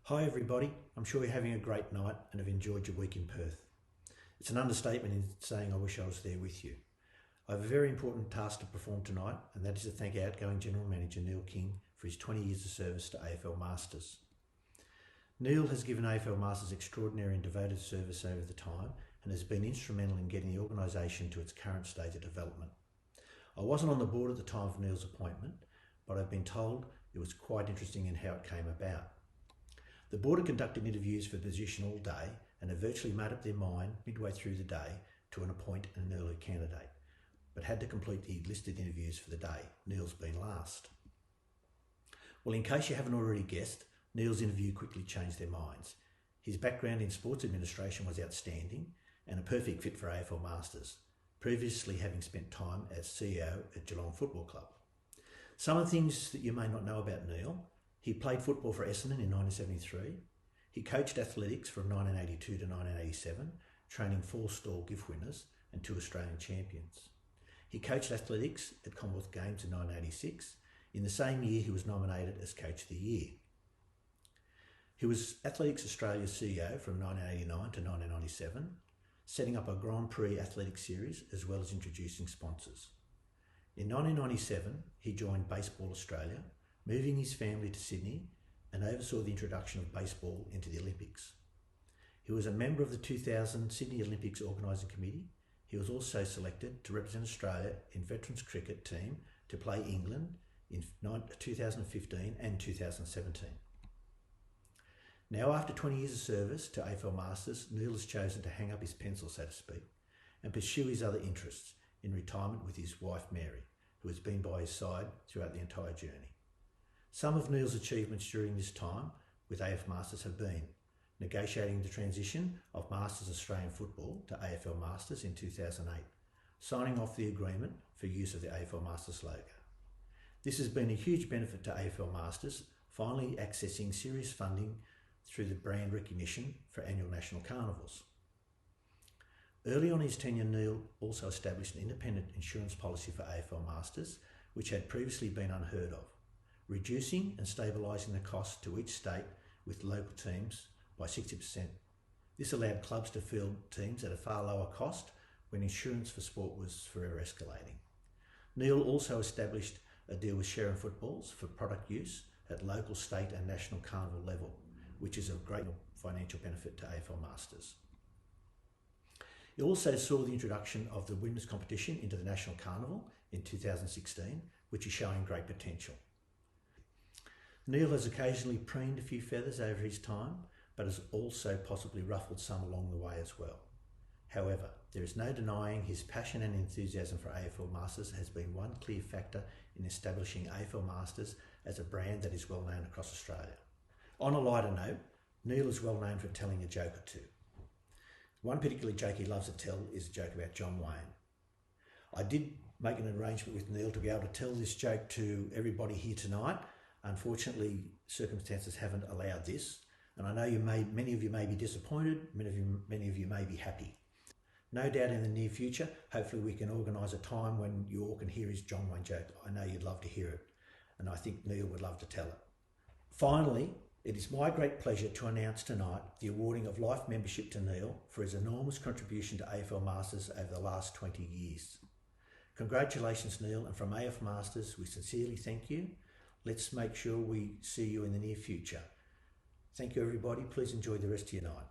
Hi everybody, I'm sure you're having a great night and have enjoyed your week in Perth. It's an understatement in saying I wish I was there with you. I have a very important task to perform tonight, and that is to thank outgoing General Manager Neil King for his 20 years of service to AFL Masters. Neil has given AFL Masters extraordinary and devoted service over the time and has been instrumental in getting the organisation to its current stage of development. I wasn't on the board at the time of Neil's appointment, but I've been told it was quite interesting in how it came about. The board had conducted interviews for the position all day and had virtually made up their mind midway through the day to appoint an early candidate, but had to complete the listed interviews for the day, Neil's being last. Well, in case you haven't already guessed, Neil's interview quickly changed their minds. His background in sports administration was outstanding and a perfect fit for AFL Masters, previously having spent time as CEO at Geelong Football Club. Some of the things that you may not know about Neil: he played football for Essendon in 1973. He coached athletics from 1982 to 1987, training 4 Stall gift winners and 2 Australian champions. He coached athletics at Commonwealth Games in 1986. In the same year, he was nominated as Coach of the Year. He was Athletics Australia's CEO from 1989 to 1997, setting up a Grand Prix athletics series as well as introducing sponsors. In 1997, he joined Baseball Australia, moving his family to Sydney, and oversaw the introduction of baseball into the Olympics. He was a member of the 2000 Sydney Olympics Organising Committee. He was also selected to represent Australia in Veterans Cricket team to play England in 2015 and 2017. Now, after 20 years of service to AFL Masters, Neil has chosen to hang up his pencil, so to speak, and pursue his other interests in retirement with his wife Mary, who has been by his side throughout the entire journey. Some of Neil's achievements during this time with AFL Masters have been negotiating the transition of Masters Australian Football to AFL Masters in 2008, signing off the agreement for use of the AFL Masters logo. This has been a huge benefit to AFL Masters, finally accessing serious funding through the brand recognition for annual national carnivals. Early on in his tenure, Neil also established an independent insurance policy for AFL Masters, which had previously been unheard of, reducing and stabilising the cost to each state with local teams by 60%. This allowed clubs to field teams at a far lower cost when insurance for sport was forever escalating. Neil also established a deal with Sharon Footballs for product use at local, state and national carnival level, which is of great financial benefit to AFL Masters. He also saw the introduction of the women's competition into the National Carnival in 2016, which is showing great potential. Neil has occasionally preened a few feathers over his time, but has also possibly ruffled some along the way as well. However, there is no denying his passion and enthusiasm for AFL Masters has been one clear factor in establishing AFL Masters as a brand that is well known across Australia. On a lighter note, Neil is well known for telling a joke or two. One particular joke he loves to tell is a joke about John Wayne. I did make an arrangement with Neil to be able to tell this joke to everybody here tonight. Unfortunately, circumstances haven't allowed this, and I know many of you may be disappointed, many of you may be happy. No doubt in the near future, hopefully we can organise a time when you all can hear his John Wayne joke. I know you'd love to hear it, and I think Neil would love to tell it. Finally, it is my great pleasure to announce tonight the awarding of life membership to Neil for his enormous contribution to AFL Masters over the last 20 years. Congratulations, Neil, and from AFL Masters, we sincerely thank you. Let's make sure we see you in the near future. Thank you, everybody. Please enjoy the rest of your night.